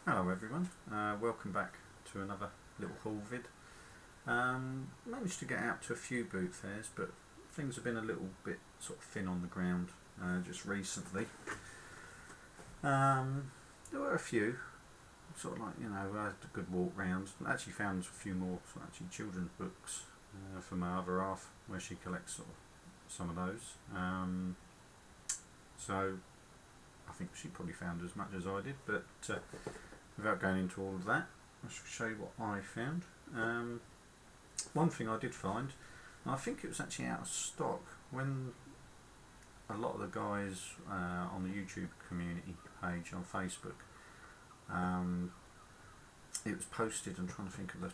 Hello everyone, welcome back to another little haul vid. Managed to get out to a few boot fairs, but things have been a little bit sort of thin on the ground just recently. There were a few, sort of like, I had a good walk round. I actually found a few more sort of actually children's books for my other half, where she collects sort of some of those. So I think she probably found as much as I did, but without going into all of that, I shall show you what I found. One thing I did find, and I think it was actually out of stock, when a lot of the guys on the YouTube community page on Facebook, it was posted, I'm trying to think of the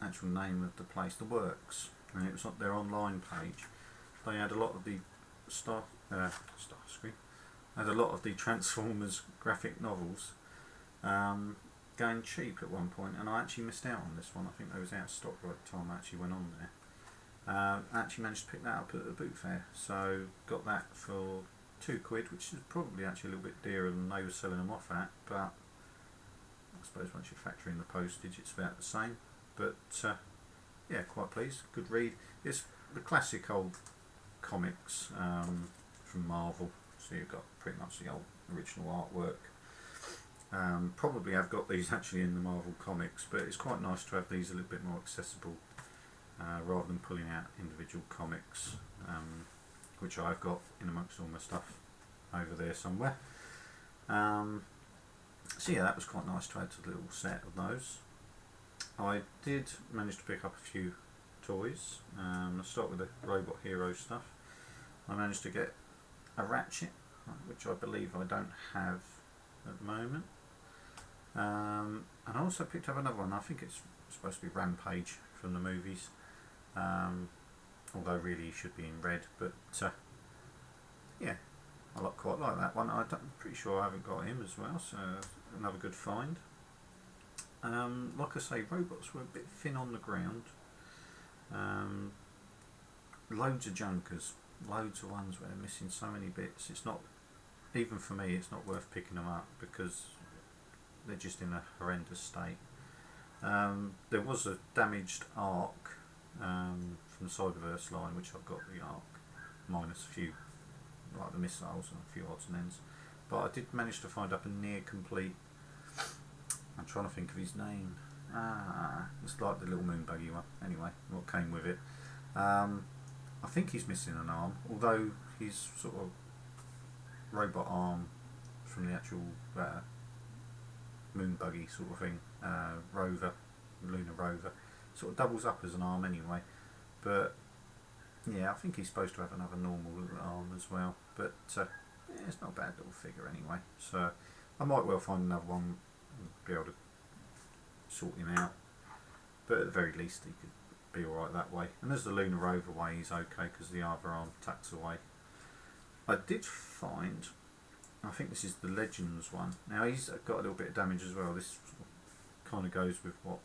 actual name of the place, The Works, and it was on their online page. They had a lot of the had a lot of the Transformers graphic novels going cheap at one point, and I actually missed out on this one. I think they was out of stock by the time I actually went on there. I actually managed to pick that up at a boot fair, so got that for £2, which is probably actually a little bit dearer than they were selling them off at, but I suppose once you factor in the postage it's about the same. But yeah, quite pleased. Good read. It's the classic old comics from Marvel, so you've got pretty much the old original artwork. Probably I've got these actually in the Marvel comics, but it's quite nice to have these a little bit more accessible rather than pulling out individual comics, which I've got in amongst all my stuff over there somewhere. So yeah, that was quite nice to add to the little set of those. I did manage to pick up a few toys. I'll start with the Robot Hero stuff. I managed to get a Ratchet, which I believe I don't have at the moment. And I also picked up another one. I think it's supposed to be Rampage from the movies, although really he should be in red, but yeah, I quite like that one. I'm pretty sure I haven't got him as well, so another good find. Like I say, robots were a bit thin on the ground. Loads of junkers, loads of ones where they're missing so many bits. It's not, even for me, it's not worth picking them up because they're just in a horrendous state. There was a damaged Ark from the Cyberverse line, which I've got the Ark minus a few, like the missiles and a few odds and ends. But I did manage to find up a near complete, I'm trying to think of his name. It's like the little moon buggy one. Anyway, what came with it. I think he's missing an arm, although his sort of robot arm from the actual moon buggy sort of thing, lunar rover, sort of doubles up as an arm anyway. But yeah, I think he's supposed to have another normal little arm as well. But yeah, it's not a bad little figure anyway. So I might well find another one and be able to sort him out. But at the very least, he could be alright that way. And as the lunar rover way, he's okay because the other arm tucks away. I did find, I think this is the Legends one. Now he's got a little bit of damage as well. This kind of goes with what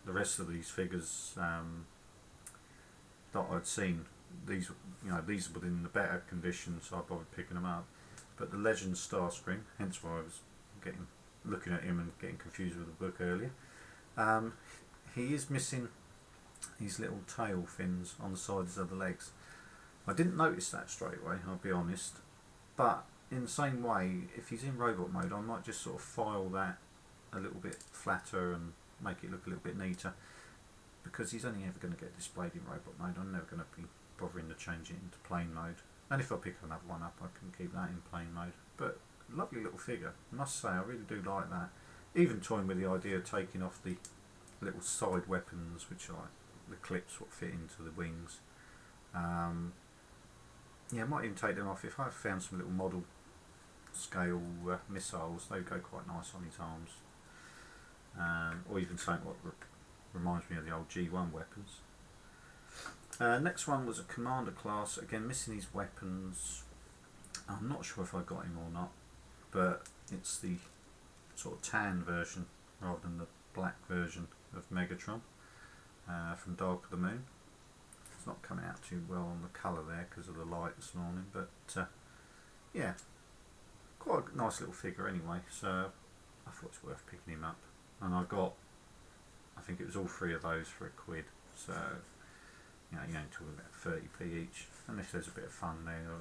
the rest of these figures that I'd seen. These, these were in the better condition, so I bothered picking them up. But the Legends Starscream, hence why I was looking at him and getting confused with the book earlier. He is missing these little tail fins on the sides of the legs. I didn't notice that straight away, I'll be honest, but in the same way, if he's in robot mode, I might just sort of file that a little bit flatter and make it look a little bit neater, because he's only ever going to get displayed in robot mode. I'm never going to be bothering to change it into plain mode, and if I pick another one up I can keep that in plain mode. But lovely little figure, I must say, I really do like that. Even toying with the idea of taking off the little side weapons, which are the clips what fit into the wings. Yeah, I might even take them off. If I found some little model scale missiles, they would go quite nice on his arms. Or even something what reminds me of the old G1 weapons. Next one was a Commander class, again missing his weapons. I'm not sure if I got him or not, but it's the sort of tan version rather than the black version of Megatron from Dark of the Moon. It's not coming out too well on the colour there because of the light this morning, but yeah, quite a nice little figure anyway. So I thought it's worth picking him up, and I think it was all three of those for £1. So you're only talking about 30p each, and if there's a bit of fun there,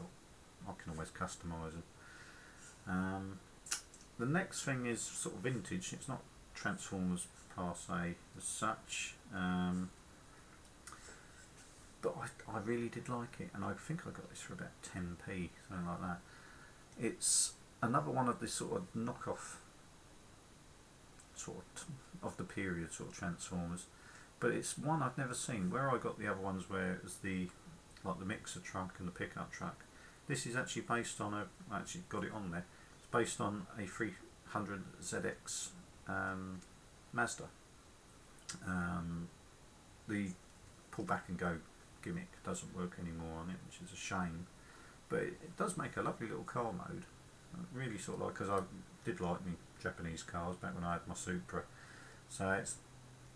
I can always customise them. The next thing is sort of vintage. It's not Transformers per se as such, but I really did like it, and I think I got this for about 10p, something like that. It's another one of the sort of knockoff of the period sort of Transformers, but it's one I've never seen. Where I got the other ones where it was the mixer truck and the pickup truck, this is actually based on I actually got it on there. It's based on a 300ZX Mazda. The pull back and go gimmick doesn't work anymore on it, which is a shame, but it does make a lovely little car mode. Really sort of like, because I did like me Japanese cars back when I had my Supra, so it's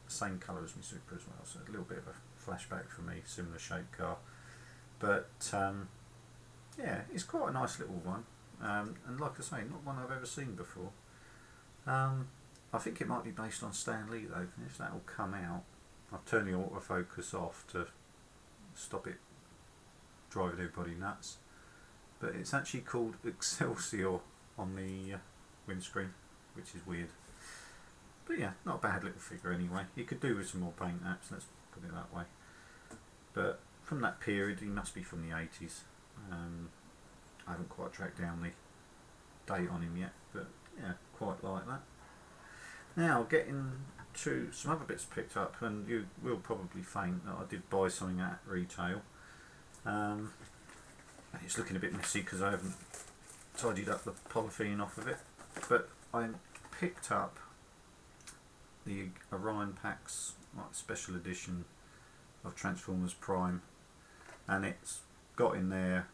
the same colour as my Supra as well, so a little bit of a flashback for me, similar shaped car, but yeah, it's quite a nice little one, and like I say, not one I've ever seen before. I think it might be based on Stan Lee though, and if that will come out, I've turned the autofocus off to stop it driving everybody nuts, but it's actually called Excelsior on the windscreen, which is weird. But yeah, not a bad little figure anyway. You could do with some more paint apps, let's put it that way. But from that period, he must be from the 80s. I haven't quite tracked down the date on him yet, but yeah, quite like that. Now getting to some other bits picked up, and you will probably faint that I did buy something at retail. It's looking a bit messy because I haven't tidied up the polythene off of it, but I picked up the Orion Packs special edition of Transformers Prime, and it's got in there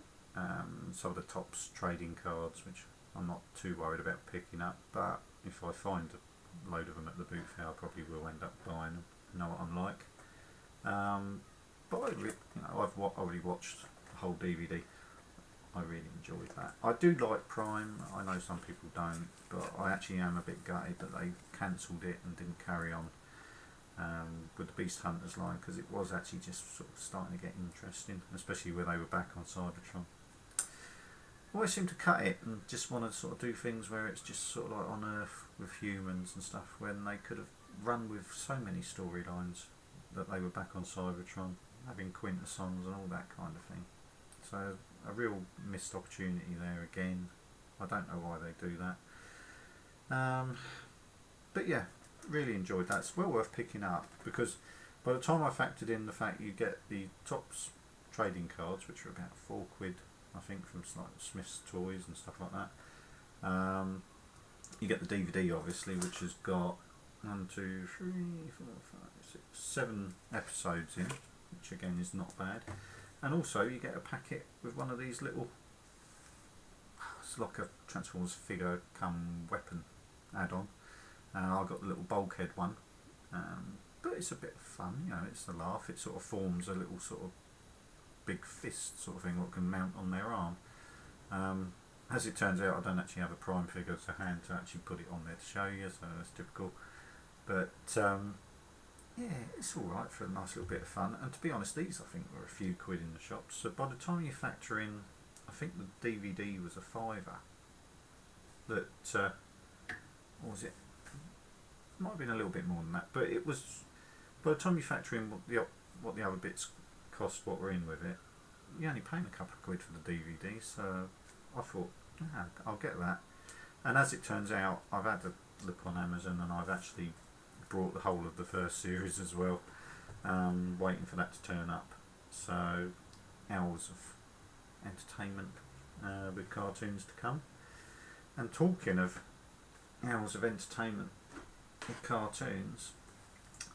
some of the Topps trading cards, which I'm not too worried about picking up, but if I find a load of them at the boot fair, I probably will end up buying them. You know what I'm like. But I've already watched the whole DVD. I really enjoyed that. I do like Prime. I know some people don't, but I actually am a bit gutted that they cancelled it and didn't carry on with the Beast Hunters line, because it was actually just sort of starting to get interesting, especially when they were back on Cybertron. I always seem to cut it and just want to sort of do things where it's just sort of like on Earth with humans and stuff, when they could have run with so many storylines that they were back on Cybertron, having Quintessons and all that kind of thing. So a real missed opportunity there again. I don't know why they do that. But yeah, really enjoyed that. It's well worth picking up, because by the time I factored in the fact you get the Topps trading cards, which are about £4, I think, from like Smith's Toys and stuff like that. You get the DVD obviously, which has got 7 episodes in, which again is not bad. And also you get a packet with one of these little, it's like a Transformers figure come weapon add-on. I got the little bulkhead one, but it's a bit of fun, you know, it's a laugh. It sort of forms a little sort of big fist sort of thing that can mount on their arm. As it turns out, I don't actually have a Prime figure to hand to actually put it on there to show you, so that's typical. But yeah, it's alright for a nice little bit of fun. And to be honest, these I think were a few quid in the shops. So by the time you factor in, I think the DVD was a £5. That, what was it? Might have been a little bit more than that, but it was, by the time you factor in what the other bits cost, what were in with it, you're only paying a couple of quid for the DVD. So I thought, yeah, I'll get that. And as it turns out, I've had a look on Amazon and I've actually brought the whole of the first series as well, waiting for that to turn up. So hours of entertainment with cartoons to come. And talking of hours of entertainment with cartoons,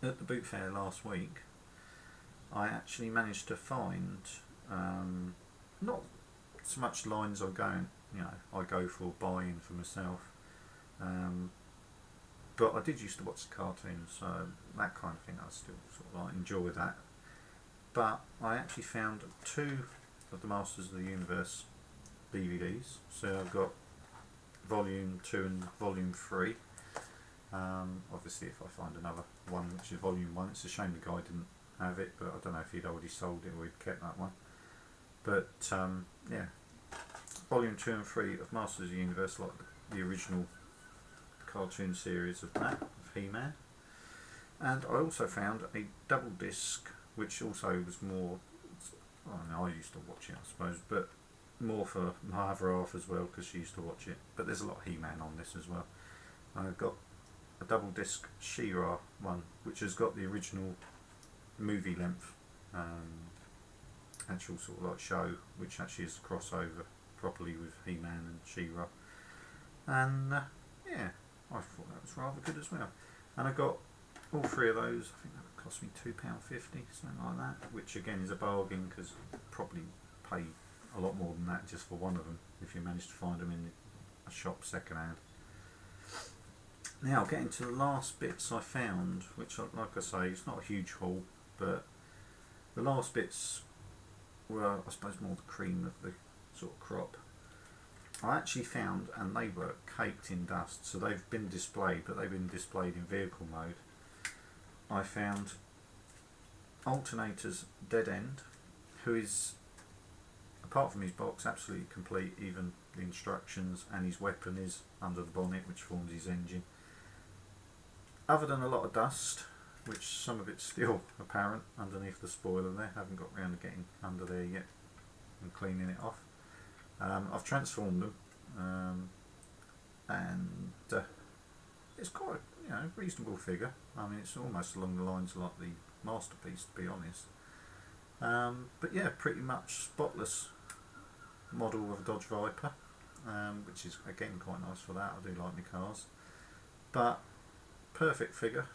at the boot fair last week I actually managed to find not so much lines I go for buying for myself, but I did used to watch the cartoons, so that kind of thing I still sort of like enjoy that. But I actually found 2 of the Masters of the Universe DVDs. So I've got Volume 2 and Volume 3. Obviously if I find another one which is volume 1, it's a shame the guy didn't have it, but I don't know if he'd already sold it or he'd kept that one. But yeah, volume 2 and 3 of Masters of the Universe, like the original cartoon series of that, of He-Man. And I also found a double disc, which also was more, I don't know, I used to watch it I suppose, but more for my other half as well, because she used to watch it. But there's a lot of He-Man on this as well. I've got a double disc She-Ra one, which has got the original movie length actual sort of like show, which actually is a crossover properly with He-Man and She-Ra. And yeah, I thought that was rather good as well. And I got all 3 of those. I think that would cost me £2.50, something like that, which again is a bargain, because you probably pay a lot more than that just for one of them if you manage to find them in a shop second hand. Now getting to the last bits I found, which like I say, it's not a huge haul, but the last bits were I suppose more the cream of the sort of crop. I actually found, and they were caked in dust, so they've been displayed, but they've been displayed in vehicle mode. I found Alternator's Dead End, who is, apart from his box, absolutely complete. Even the instructions and his weapon is under the bonnet, which forms his engine. Other than a lot of dust, which some of it's still apparent underneath the spoiler there, haven't got round to getting under there yet and cleaning it off. I've transformed them, and it's quite a reasonable figure. I mean, it's almost along the lines of like the Masterpiece, to be honest. But yeah, pretty much spotless model of a Dodge Viper, which is again quite nice for that. I do like my cars, but perfect figure.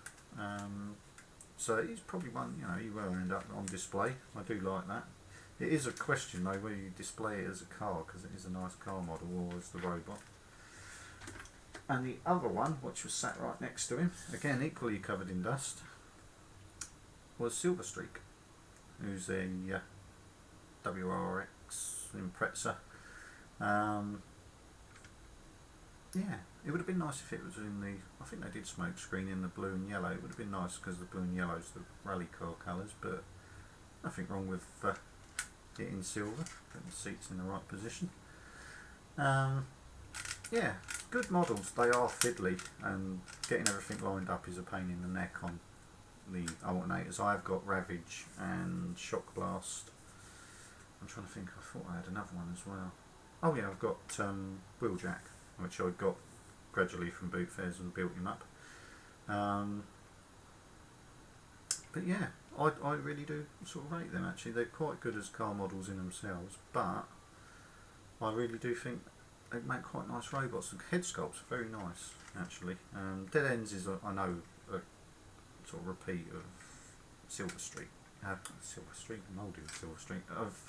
So he's probably one, he will end up on display. I do like that. It is a question though whether you display it as a car, because it is a nice car model, or as the robot. And the other one, which was sat right next to him, again equally covered in dust, was Silverstreak, who's a WRX Impreza. Yeah, it would have been nice if it was in the, I think they did smoke screen in the blue and yellow. It would have been nice because the blue and yellow is the rally car colours, but nothing wrong with it in silver, putting the seats in the right position. Yeah, good models. They are fiddly, and getting everything lined up is a pain in the neck on the alternators. I've got Ravage and Shock Blast. I'm trying to think, I thought I had another one as well. Oh yeah, I've got Wheeljack, which I got gradually from boot fairs and built him up. But yeah, I really do sort of rate them actually. They're quite good as car models in themselves, but I really do think they make quite nice robots. The head sculpts are very nice actually. Dead Ends is, I know, a sort of repeat of Silverstreak. Silverstreak, moulded Silverstreak, of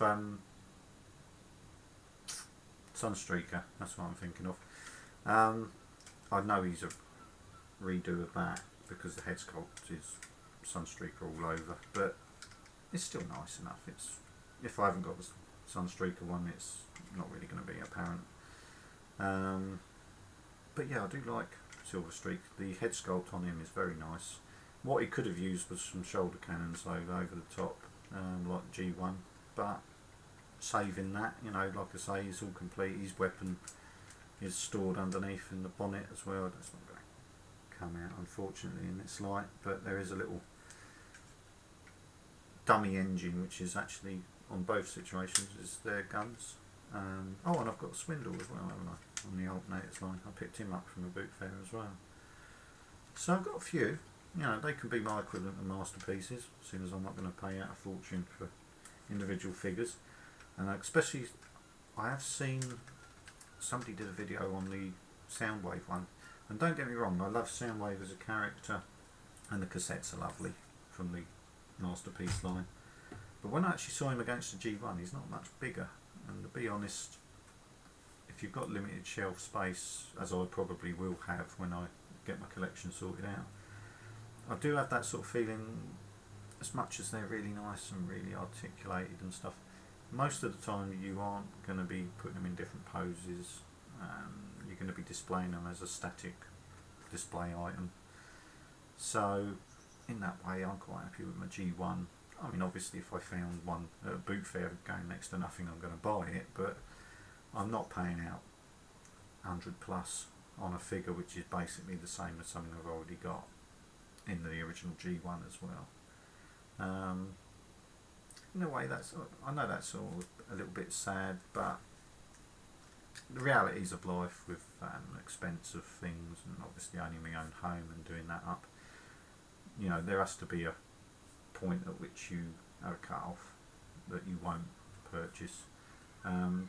Sunstreaker, that's what I'm thinking of. I know he's a redo of that because the head sculpt is Sunstreaker all over, but it's still nice enough. It's, if I haven't got the Sunstreaker one, it's not really going to be apparent. But yeah, I do like Silverstreak. The head sculpt on him is very nice. What he could have used was some shoulder cannons over the top, like G1, but saving that, like I say, he's all complete. His weapon is stored underneath in the bonnet as well. That's not going to come out unfortunately in this light, but there is a little dummy engine which is actually on both situations is their guns. Oh, and I've got Swindle as well, haven't I, on the alternators line. I picked him up from a boot fair as well. So I've got a few. They can be my equivalent of masterpieces, seeing as I'm not going to pay out a fortune for individual figures. And especially, I have seen somebody did a video on the Soundwave one, and don't get me wrong, I love Soundwave as a character, and the cassettes are lovely from the masterpiece line. But when I actually saw him against the G1, he's not much bigger. And to be honest, if you've got limited shelf space, as I probably will have when I get my collection sorted out, I do have that sort of feeling, as much as they're really nice and really articulated and stuff, most of the time you aren't going to be putting them in different poses. You're going to be displaying them as a static display item. So in that way I'm quite happy with my G1. I mean, obviously if I found one at a boot fair going next to nothing, I'm going to buy it, but I'm not paying out 100 plus on a figure which is basically the same as something I've already got in the original G1 as well. In a way, I know that's all a little bit sad, but the realities of life with expensive things, and obviously owning my own home and doing that up, you know, there has to be a point at which you have a cut off that you won't purchase.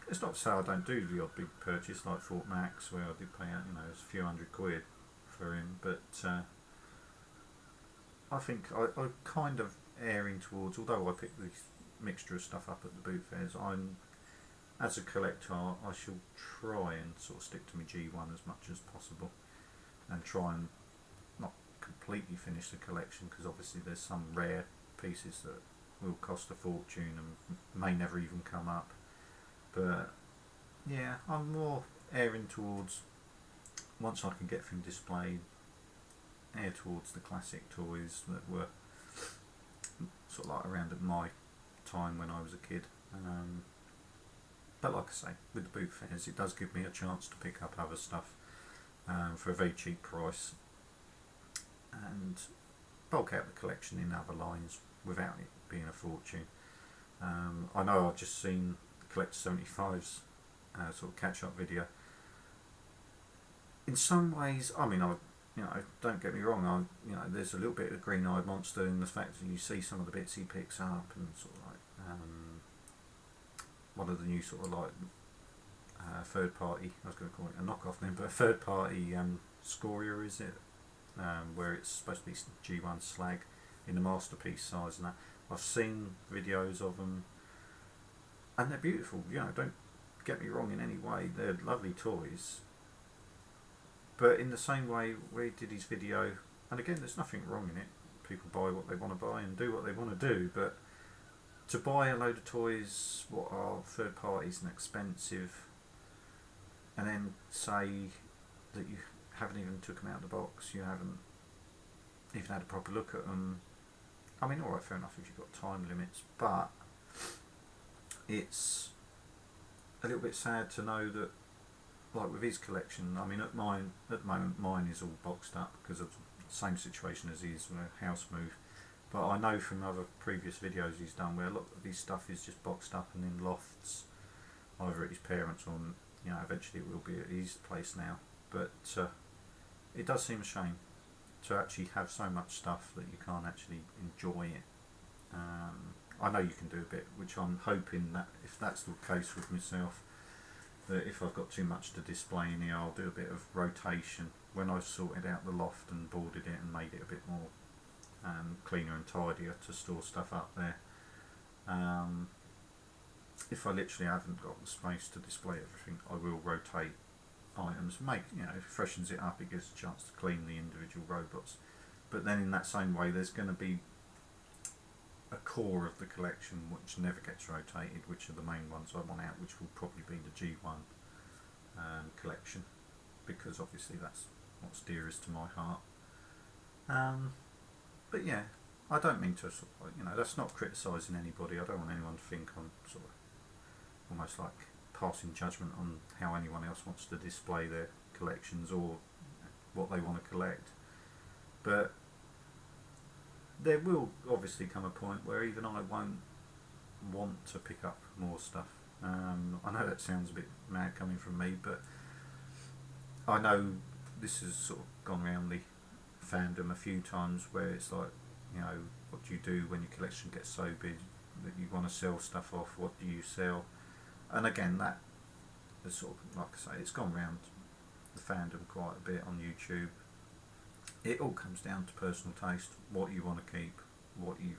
It's not to say I don't do the odd big purchase like Fort Max, where I did pay out, you know, a few £100 for him, but I think I'm kind of erring towards, although I pick this mixture of stuff up at the boot fairs, as a collector I shall try and sort of stick to my G1 as much as possible and try and not completely finish the collection, because obviously there's some rare pieces that will cost a fortune and may never even come up. But yeah, I'm more erring towards, once I can get them displayed, air towards the classic toys that were sort of like around at my time when I was a kid. But like I say, with the boot fairs, it does give me a chance to pick up other stuff for a very cheap price and bulk out the collection in other lines without it being a fortune. I know I've just seen Collector 75's sort of catch-up video. In some ways, I mean, you know, don't get me wrong, you know, there's a little bit of green-eyed monster in the fact that you see some of the bits he picks up, and sort of like one of the new sort of like third party, I was going to call it a knockoff name, but a third party Scoria, is it, where it's supposed to be G1 slag in the masterpiece size and that. I've seen videos of them and they're beautiful, you know, don't get me wrong in any way, they're lovely toys. But in the same way where he did his video, and again there's nothing wrong in it, people buy what they want to buy and do what they want to do, but to buy a load of toys what are third parties and expensive, and then say that you haven't even took them out of the box, you haven't even had a proper look at them. I mean, alright, fair enough if you've got time limits, but it's a little bit sad to know that, like with his collection, I mean at the moment mine is all boxed up because of the same situation as his house move, but I know from other previous videos he's done where a lot of his stuff is just boxed up and in lofts, either at his parents' or, you know, eventually it will be at his place now. But it does seem a shame to actually have so much stuff that you can't actually enjoy it. I know you can do a bit, which I'm hoping that if that's the case with myself, that if I've got too much to display in here, I'll do a bit of rotation when I've sorted out the loft and boarded it and made it a bit more cleaner and tidier to store stuff up there. If I literally haven't got the space to display everything, I will rotate items, make, you know, freshens it up, it gives a chance to clean the individual robots. But then in that same way there's going to be a core of the collection which never gets rotated, which are the main ones I want out, which will probably be the G1 collection, because obviously that's what's dearest to my heart. But yeah, I don't mean to sort of, you know, that's not criticising anybody. I don't want anyone to think I'm sort of almost like passing judgment on how anyone else wants to display their collections or what they want to collect. But there will obviously come a point where even I won't want to pick up more stuff. I know that sounds a bit mad coming from me, but I know this has sort of gone around the fandom a few times where it's like, you know, what do you do when your collection gets so big that you want to sell stuff off? What do you sell? And again, that is sort of, like I say, it's gone round the fandom quite a bit on YouTube. It all comes down to personal taste, what you want to keep, what you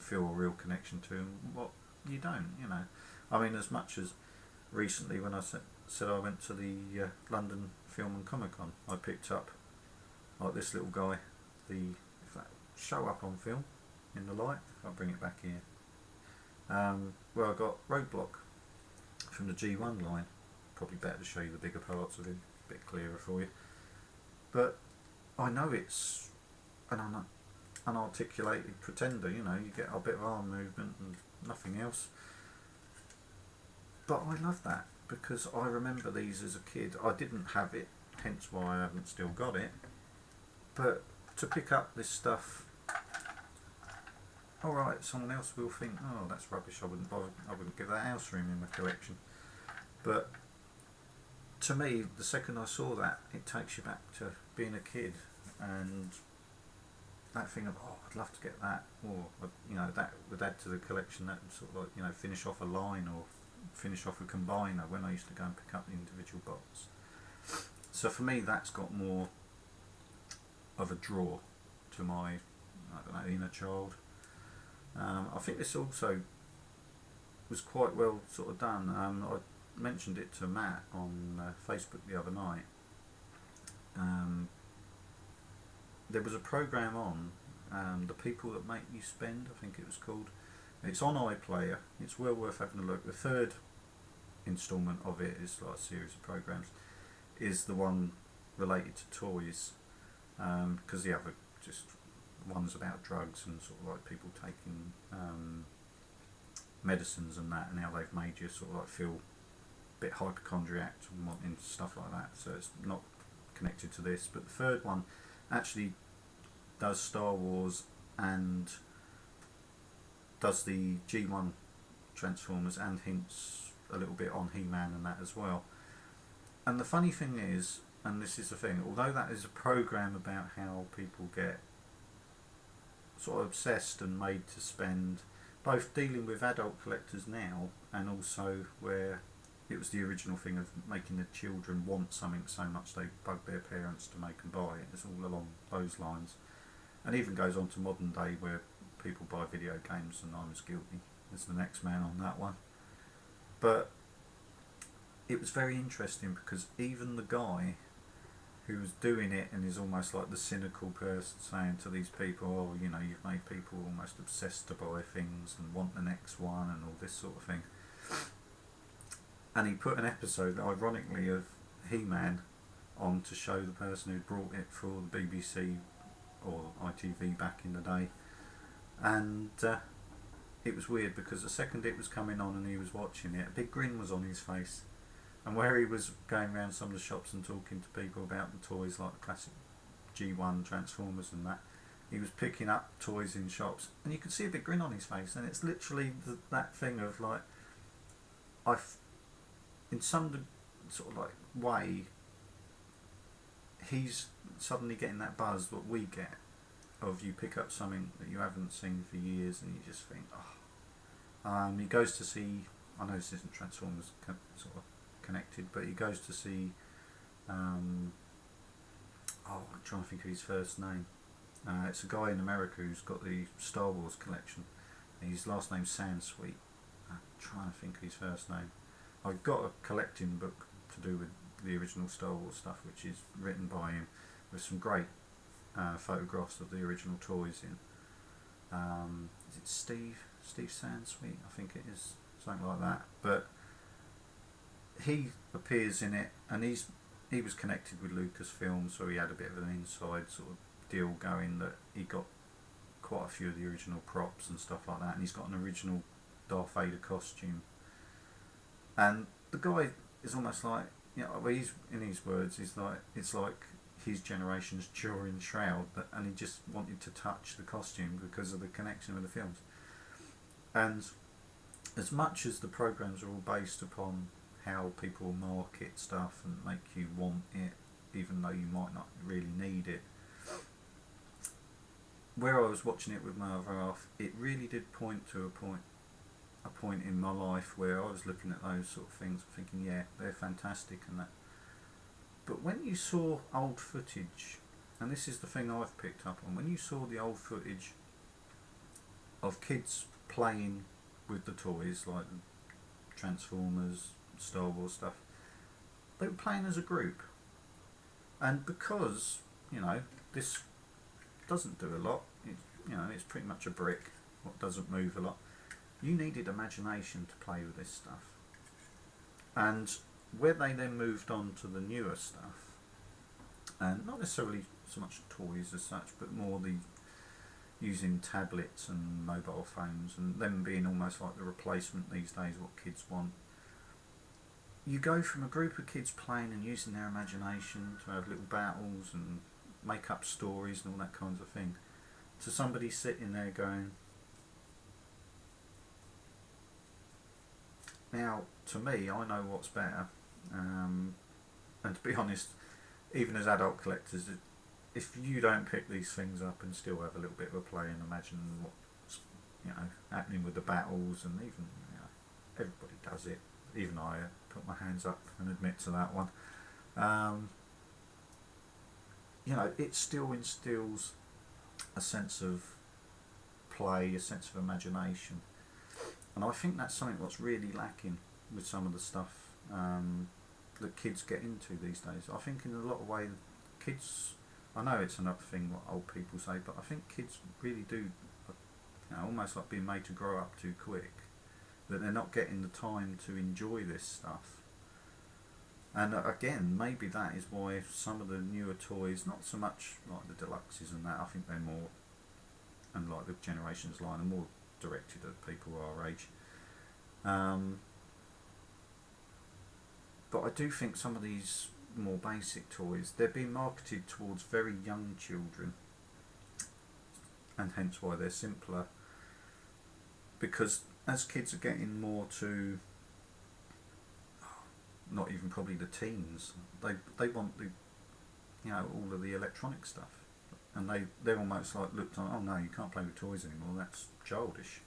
feel a real connection to, and what you don't, you know. I mean, as much as recently when I said I went to the London Film and Comic Con, I picked up like this little guy, if that show up on film in the light, I'll bring it back here, where I got Roadblock from the G1 line. Probably better to show you the bigger parts of him, a bit clearer for you. But I know it's an unarticulated pretender, you know, you get a bit of arm movement and nothing else. But I love that because I remember these as a kid. I didn't have it, hence why I haven't still got it. But to pick up this stuff, alright, someone else will think, oh, that's rubbish, I wouldn't bother, I wouldn't give that house room in my collection. But to me, the second I saw that, it takes you back to being a kid and that thing of, oh, I'd love to get that, or, you know, that would add to the collection, that would sort of like, you know, finish off a line or finish off a combiner when I used to go and pick up the individual box. So for me, that's got more of a draw to my, I don't know, inner child. I think this also was quite well sort of done. I mentioned it to Matt on Facebook the other night. There was a program on, The People That Make You Spend, I think it was called. It's on iPlayer. It's well worth having a look. The third instalment of it is like a series of programs. Is the one related to toys, because the other just one's about drugs and sort of like people taking medicines and that, and how they've made you sort of like feel a bit hypochondriac and wanting stuff like that. So it's not connected to this, but the third one actually does Star Wars and does the G1 Transformers and hints a little bit on He-Man and that as well. And the funny thing is, and this is the thing, although that is a program about how people get sort of obsessed and made to spend, both dealing with adult collectors now and also where it was the original thing of making the children want something so much they bug their parents to make them buy it. It's all along those lines. And even goes on to modern day where people buy video games, and I'm as guilty as the next man on that one. But it was very interesting because even the guy who was doing it and is almost like the cynical person saying to these people, oh, you know, you've made people almost obsessed to buy things and want the next one and all this sort of thing. And he put an episode, ironically, of He-Man on to show the person who brought it for the BBC or ITV back in the day. And it was weird because the second it was coming on and he was watching it, a big grin was on his face. And where he was going around some of the shops and talking to people about the toys like the classic G1 Transformers and that, he was picking up toys in shops and you could see a big grin on his face. And it's literally that thing of like, in some sort of like way, he's suddenly getting that buzz that we get of you pick up something that you haven't seen for years and you just think, oh. He goes to see, I know this isn't Transformers sort of connected, but he goes to see, I'm trying to think of his first name. It's a guy in America who's got the Star Wars collection. His last name's Sansweet. I'm trying to think of his first name. I've got a collecting book to do with the original Star Wars stuff, which is written by him, with some great photographs of the original toys in. Is it Steve Sansweet? I think it is, something like that. But he appears in it, and he was connected with Lucasfilm, so he had a bit of an inside sort of deal going that he got quite a few of the original props and stuff like that, and he's got an original Darth Vader costume. And the guy is almost like, you know, well, he's, in his words, he's like, it's like his generation's Turin Shroud, and he just wanted to touch the costume because of the connection with the films. And as much as the programs are all based upon how people market stuff and make you want it, even though you might not really need it, where I was watching it with my other half, it really did point to a point in my life where I was looking at those sort of things thinking, yeah, they're fantastic and that. But when you saw old footage, and this is the thing I've picked up on, when you saw the old footage of kids playing with the toys, like Transformers, Star Wars stuff, they were playing as a group. And because, you know, this doesn't do a lot, it's pretty much a brick, what doesn't move a lot, you needed imagination to play with this stuff. And where they then moved on to the newer stuff, and not necessarily so much toys as such, but more the using tablets and mobile phones, and them being almost like the replacement these days what kids want. You go from a group of kids playing and using their imagination to have little battles and make up stories and all that kinds of thing, to somebody sitting there going, now to me, I know what's better, and to be honest, even as adult collectors, if you don't pick these things up and still have a little bit of a play and imagine what's happening with the battles, and even everybody does it, even I put my hands up and admit to that one. It still instills a sense of play, a sense of imagination, and I think that's something that's really lacking with some of the stuff that kids get into these days. I think in a lot of ways, kids, I know it's another thing what old people say, but I think kids really do, almost like being made to grow up too quick, that they're not getting the time to enjoy this stuff. And again, maybe that is why some of the newer toys, not so much like the deluxes and that, I think they're more, and like the Generations line, are more directed at people our age. But I do think some of these more basic toys, they're being marketed towards very young children, and hence why they're simpler, because as kids are getting more to, not even probably the teens, they want the all of the electronic stuff, and they're almost like looked on, oh no, you can't play with toys anymore, that's childish,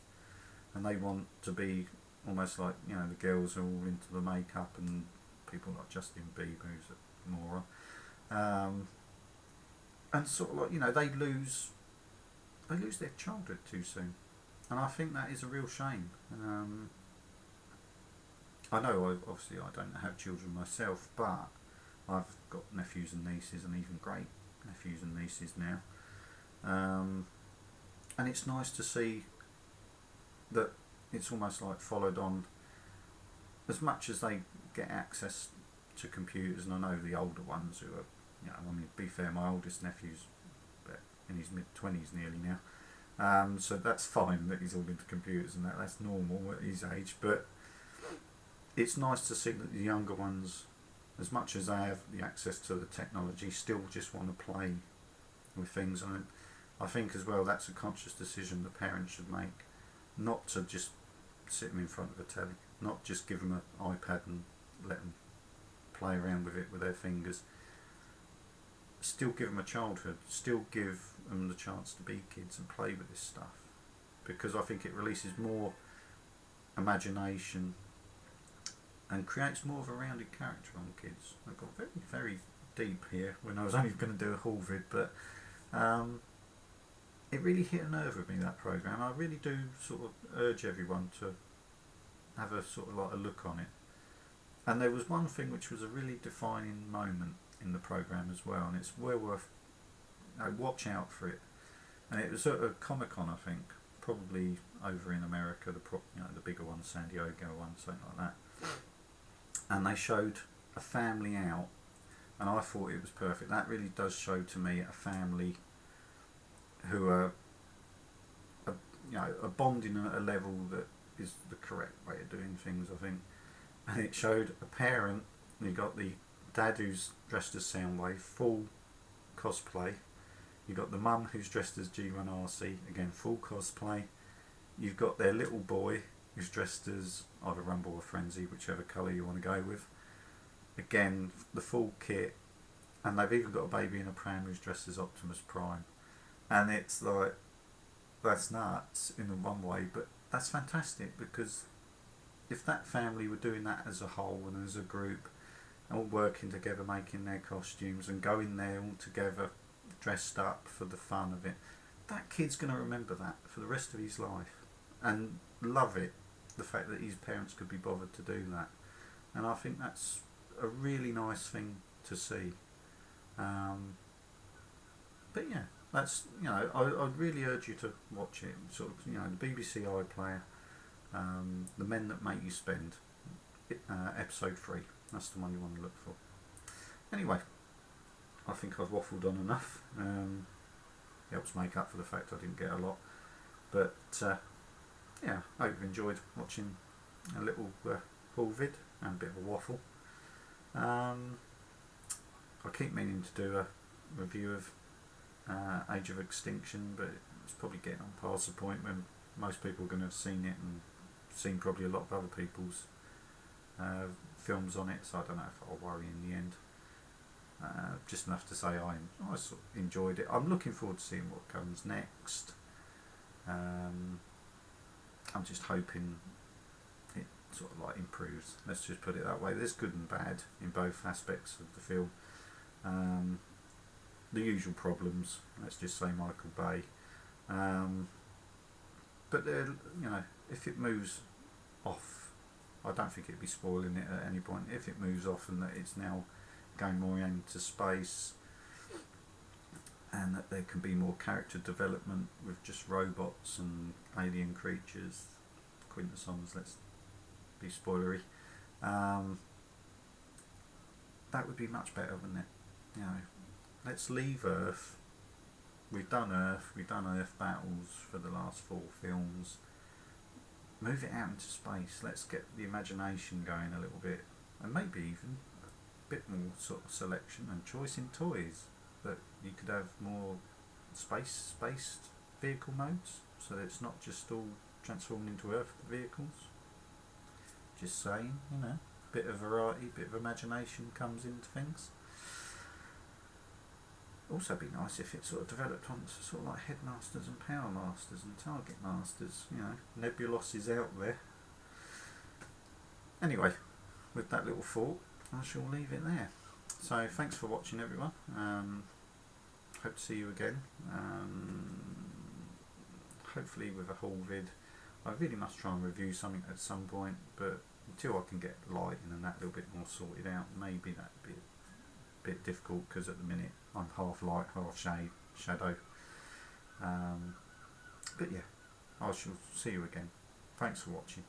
and they want to be almost like the girls are all into the makeup, and people like Justin Bieber, who's a moron, and sort of like they lose their childhood too soon, and I think that is a real shame. I know obviously I don't have children myself, but I've got nephews and nieces, and even great nephews and nieces now, and it's nice to see that it's almost like followed on, as much as they get access to computers, and I know the older ones who are, I mean, to be fair, my oldest nephew's in his mid-20s nearly now, so that's fine that he's all into computers and that's normal at his age, but it's nice to see that the younger ones, as much as they have the access to the technology, still just want to play with things. And I think as well that's a conscious decision the parents should make, not to just sit them in front of a telly, not just give them an iPad and let them play around with it with their fingers. Still give them a childhood, still give them the chance to be kids and play with this stuff, because I think it releases more imagination and creates more of a rounded character on kids. I got very, very deep here when I was only going to do a haul vid, but it really hit a nerve with me, that programme. I really do sort of urge everyone to have a sort of like a look on it. And there was one thing which was a really defining moment in the programme as well, and it's well worth, watch out for it. And it was at a Comic-Con, I think, probably over in America, the bigger one, San Diego one, something like that. And they showed a family out, and I thought it was perfect. That really does show to me a family who are bonding at a level that is the correct way of doing things, I think. And it showed a parent, you got the dad who's dressed as Soundwave, full cosplay. You got the mum who's dressed as G1RC, again full cosplay. You've got their little boy who's dressed as either Rumble or Frenzy, whichever colour you want to go with. Again, the full kit, and they've even got a baby in a pram who's dressed as Optimus Prime. And it's like, that's nuts in the one way, but that's fantastic, because if that family were doing that as a whole and as a group, all working together, making their costumes and going there all together, dressed up for the fun of it, that kid's going to remember that for the rest of his life and love it, the fact that his parents could be bothered to do that. And I think that's a really nice thing to see. But yeah, that's, I'd really urge you to watch it. Sort of, the BBC iPlayer, The Men That Make You Spend, episode 3. That's the one you want to look for. Anyway, I think I've waffled on enough. Helps make up for the fact I didn't get a lot. But yeah, I hope you enjoyed watching a little haul vid and a bit of a waffle. I keep meaning to do a review of Age of Extinction, but it's probably getting on past the point when most people are going to have seen it and seen probably a lot of other people's films on it, so I don't know if I'll worry in the end. Just enough to say I sort of enjoyed it. I'm looking forward to seeing what comes next. I'm just hoping it sort of like improves, let's just put it that way. There's good and bad in both aspects of the film. The usual problems, let's just say Michael Bay, but if it moves off, I don't think it'd be spoiling it at any point. If it moves off and that it's now going more into space, and that there can be more character development with just robots and alien creatures, quintessons, let's be spoilery, that would be much better, wouldn't it? Let's leave Earth. We've done Earth battles for the last 4 films. Move it out into space. Let's get the imagination going a little bit, and maybe even a bit more sort of selection and choice in toys. That you could have more space-based vehicle modes, so that it's not just all transformed into Earth vehicles. Just saying, bit of variety, bit of imagination comes into things. Also be nice if it sort of developed onto sort of like Headmasters and Power Masters and Target Masters, Nebulos is out there. Anyway, with that little thought, I shall leave it there. So thanks for watching, everyone. Hope to see you again. Hopefully with a haul vid. I really must try and review something at some point, but until I can get lighting and that a little bit more sorted out, maybe that'd be a bit difficult, because at the minute I'm half light, half shadow. But yeah, I shall see you again. Thanks for watching.